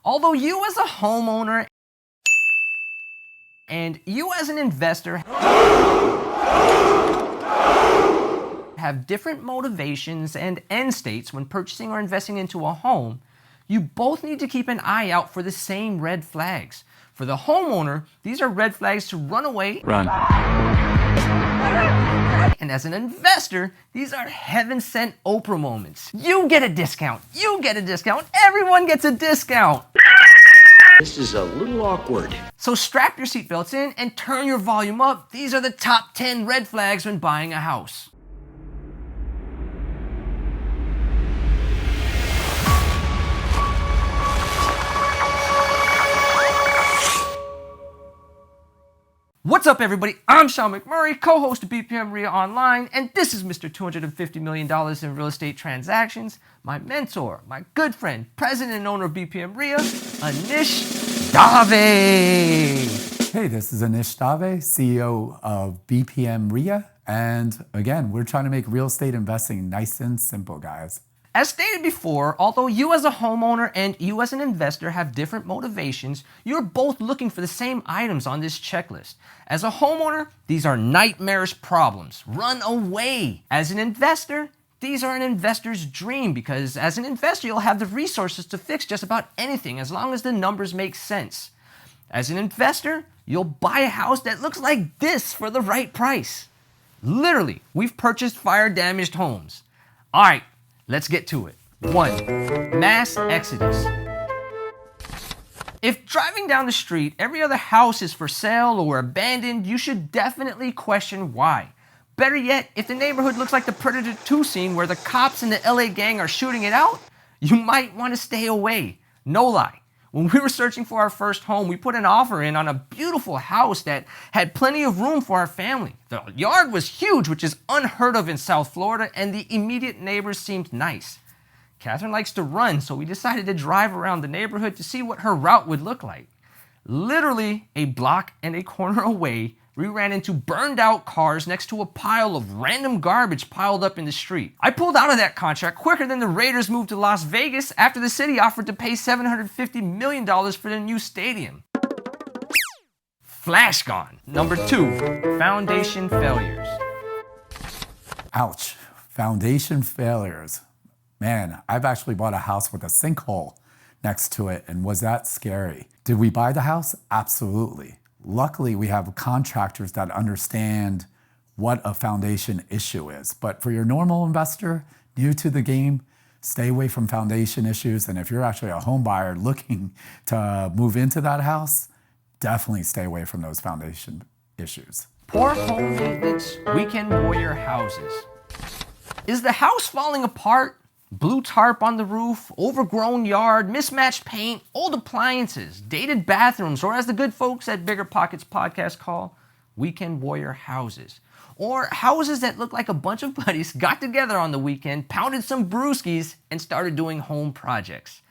Although you as a homeowner and you as an investor have different motivations and end states when purchasing or investing into a home, you both need to keep an eye out for the same red flags. For the homeowner, these are red flags to run away. Run. And as an investor, these are heaven-sent Oprah moments. You get a discount. You get a discount. Everyone gets a discount. This is a little awkward. So strap your seatbelts in and turn your volume up. These are the top 10 red flags when buying a house. What's up, everybody? I'm Sean McMurray, co-host of BPM RIA Online, and this is Mr. $250 million in real estate transactions. My mentor, my good friend, president and owner of BPM RIA, Anish Dave. Hey, this is Anish Dave, CEO of BPM RIA, and again, we're trying to make real estate investing nice and simple, guys. As stated before, although you as a homeowner and you as an investor have different motivations, you're both looking for the same items on this checklist. As a homeowner, these are nightmarish problems. Run away. As an investor, these are an investor's dream because as an investor, you'll have the resources to fix just about anything as long as the numbers make sense. As an investor, you'll buy a house that looks like this for the right price. Literally, we've purchased fire-damaged homes. All right. Let's get to it. 1. Mass exodus. If driving down the street, every other house is for sale or abandoned, you should definitely question why. Better yet, if the neighborhood looks like the Predator 2 scene where the cops and the LA gang are shooting it out, you might want to stay away. No lie. When we were searching for our first home, we put an offer in on a beautiful house that had plenty of room for our family. The yard was huge, which is unheard of in South Florida, and the immediate neighbors seemed nice. Catherine likes to run, so we decided to drive around the neighborhood to see what her route would look like. Literally a block and a corner away, we ran into burned out cars next to a pile of random garbage piled up in the street. I pulled out of that contract quicker than the Raiders moved to Las Vegas after the city offered to pay $750 million for their new stadium. Flash gone. Number 2, foundation failures. Ouch, foundation failures. Man, I've actually bought a house with a sinkhole next to it, and was that scary? Did we buy the house? Absolutely. Luckily, we have contractors that understand what a foundation issue is. But for your normal investor, new to the game, stay away from foundation issues. And if you're actually a home buyer looking to move into that house, definitely stay away from those foundation issues. Poor home maintenance, weekend warrior houses. Is the house falling apart? Blue tarp on the roof, overgrown yard, mismatched paint, old appliances, dated bathrooms, or as the good folks at Bigger Pockets Podcast call, weekend warrior houses. Or houses that look like a bunch of buddies got together on the weekend, pounded some brewskis, and started doing home projects.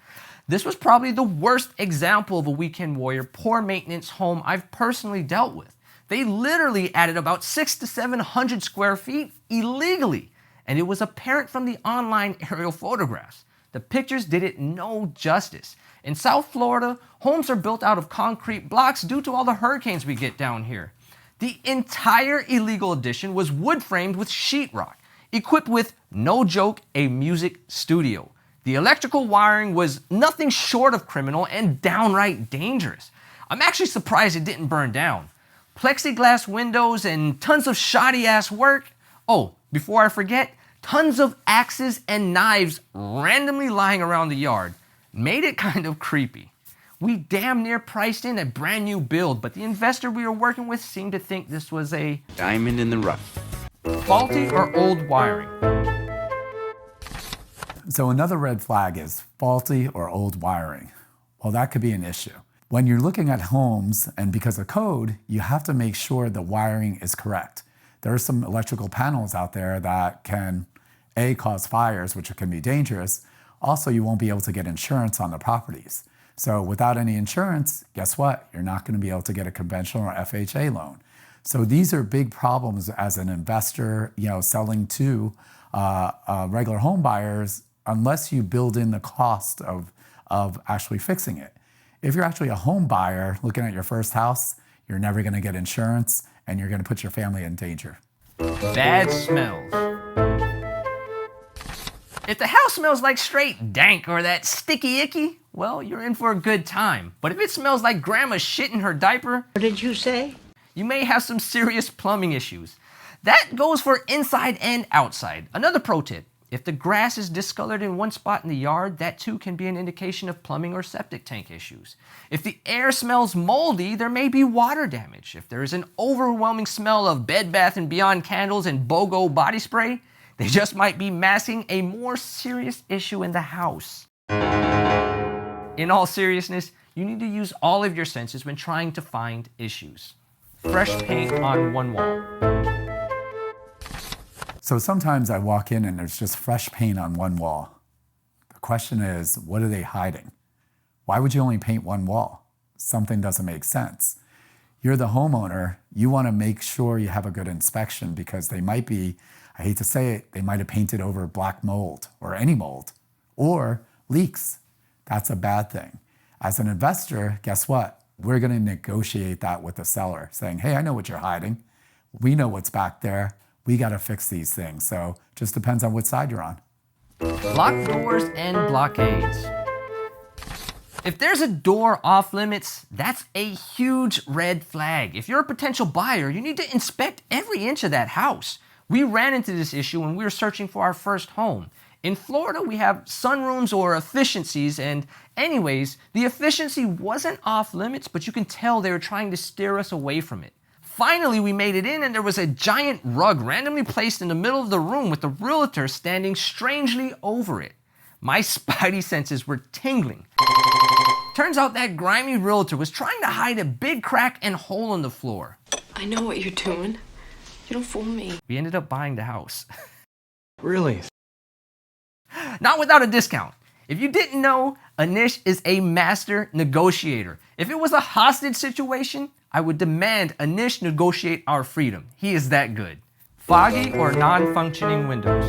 This was probably the worst example of a weekend warrior, poor maintenance home I've personally dealt with. They literally added about 600 to 700 square feet illegally. And it was apparent from the online aerial photographs. The pictures did it no justice. In South Florida, homes are built out of concrete blocks due to all the hurricanes we get down here. The entire illegal addition was wood framed with sheetrock, equipped with, no joke, a music studio. The electrical wiring was nothing short of criminal and downright dangerous. I'm actually surprised it didn't burn down. Plexiglass windows and tons of shoddy ass work. Oh, before I forget, tons of axes and knives randomly lying around the yard. Made it kind of creepy. We damn near priced in a brand new build, but the investor we were working with seemed to think this was a Diamond in the rough. faulty or old wiring. So another red flag is faulty or old wiring. Well, that could be an issue. When you're looking at homes, and because of code, you have to make sure the wiring is correct. There are some electrical panels out there that can, A, cause fires, which can be dangerous. Also, you won't be able to get insurance on the properties. So without any insurance, guess what? You're not going to be able to get a conventional or FHA loan. So these are big problems as an investor, selling to regular home buyers, unless you build in the cost of actually fixing it. If you're actually a home buyer looking at your first house, you're never going to get insurance and you're going to put your family in danger. Bad smells. If the house smells like straight dank or that sticky icky, well, you're in for a good time. But if it smells like grandma's shit in her diaper, What did you say? you may have some serious plumbing issues. That goes for inside and outside. Another pro tip, if the grass is discolored in one spot in the yard, that too can be an indication of plumbing or septic tank issues. If the air smells moldy, there may be water damage. If there is an overwhelming smell of Bed Bath & Beyond candles and BOGO body spray, they just might be masking a more serious issue in the house. In all seriousness, you need to use all of your senses when trying to find issues. Fresh paint on one wall. So sometimes I walk in and there's just fresh paint on one wall. The question is, what are they hiding? Why would you only paint one wall? Something doesn't make sense. You're the homeowner, you want to make sure you have a good inspection because they might be, I hate to say it, they might have painted over black mold or any mold or leaks. That's a bad thing. As an investor, guess what? We're going to negotiate that with the seller saying, hey, I know what you're hiding. We know what's back there. We got to fix these things. So just depends on what side you're on. Locked doors and blockades. If there's a door off limits, that's a huge red flag. If you're a potential buyer, you need to inspect every inch of that house. We ran into this issue when we were searching for our first home. In Florida, we have sunrooms or efficiencies, and anyways, the efficiency wasn't off limits, but you can tell they were trying to steer us away from it. Finally, we made it in and there was a giant rug randomly placed in the middle of the room with the realtor standing strangely over it. My spidey senses were tingling. Turns out that grimy realtor was trying to hide a big crack and hole in the floor. I know what you're doing. You don't fool me. We ended up buying the house. Really? Not without a discount. If you didn't know, Anish is a master negotiator. If it was a hostage situation, I would demand Anish negotiate our freedom. He is that good. Foggy or non-functioning windows.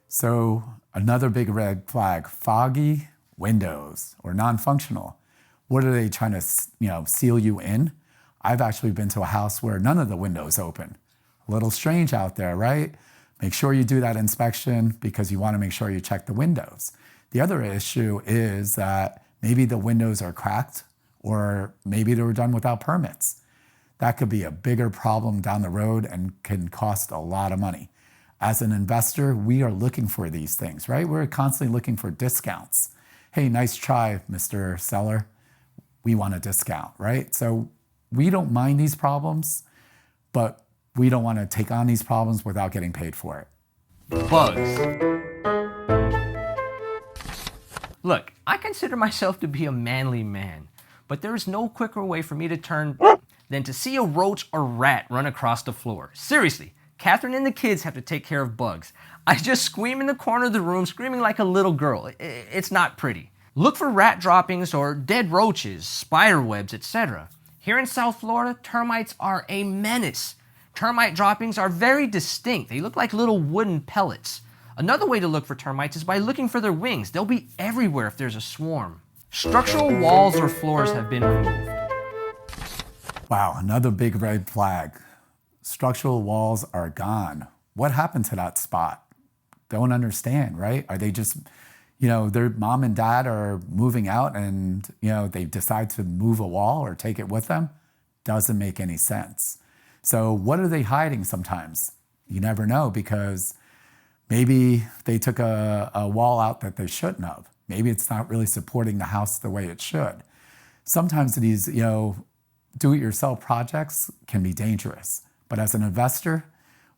So another big red flag, foggy windows or non-functional. What are they trying to, seal you in? I've actually been to a house where none of the windows open. A little strange out there, right? Make sure you do that inspection because you want to make sure you check the windows. The other issue is that maybe the windows are cracked or maybe they were done without permits. That could be a bigger problem down the road and can cost a lot of money. As an investor, we are looking for these things, right? We're constantly looking for discounts. Hey, nice try, Mr. Seller. We want a discount, right? So we don't mind these problems, but we don't want to take on these problems without getting paid for it. Bugs. Look, I consider myself to be a manly man, but there is no quicker way for me to turn than to see a roach or rat run across the floor. Seriously, Catherine and the kids have to take care of bugs. I just scream in the corner of the room, screaming like a little girl. It's not pretty. Look for rat droppings or dead roaches, spider webs, etc. Here in South Florida, termites are a menace. Termite droppings are very distinct. They look like little wooden pellets. Another way to look for termites is by looking for their wings. They'll be everywhere if there's a swarm. Structural walls or floors have been removed. Wow, another big red flag. Structural walls are gone. What happened to that spot? Don't understand, right? Are they just, their mom and dad are moving out and, they decide to move a wall or take it with them? Doesn't make any sense. So what are they hiding sometimes? You never know because maybe they took a wall out that they shouldn't have. Maybe it's not really supporting the house the way it should. Sometimes these, do-it-yourself projects can be dangerous. But as an investor,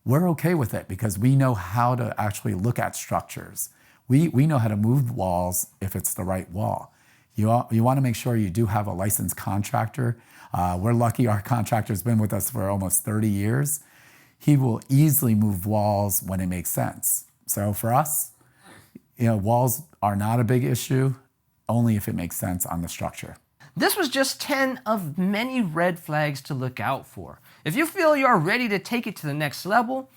we're okay with it because we know how to actually look at structures. We know how to move walls if it's the right wall. You want to make sure you do have a licensed contractor. We're lucky our contractor's been with us for almost 30 years. He will easily move walls when it makes sense. So for us, walls are not a big issue, only if it makes sense on the structure. This was just 10 of many red flags to look out for. If you feel you're ready to take it to the next level,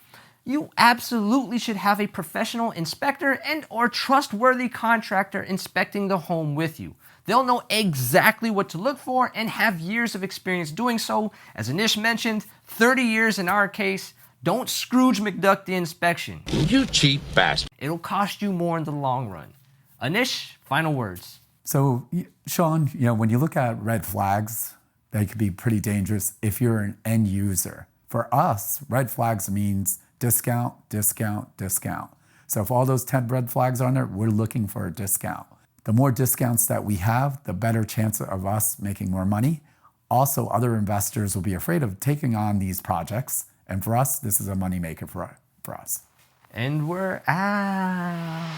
you absolutely should have a professional inspector and or trustworthy contractor inspecting the home with you. They'll know exactly what to look for and have years of experience doing so. As Anish mentioned, 30 years in our case. Don't Scrooge McDuck the inspection. You cheap bastard. It'll cost you more in the long run. Anish, final words. So, Sean, when you look at red flags, they could be pretty dangerous if you're an end user. For us, red flags means discount, discount, discount. So if all those 10 red flags are on there, we're looking for a discount. The more discounts that we have, the better chance of us making more money. Also, other investors will be afraid of taking on these projects. And for us, this is a moneymaker for us. And we're out.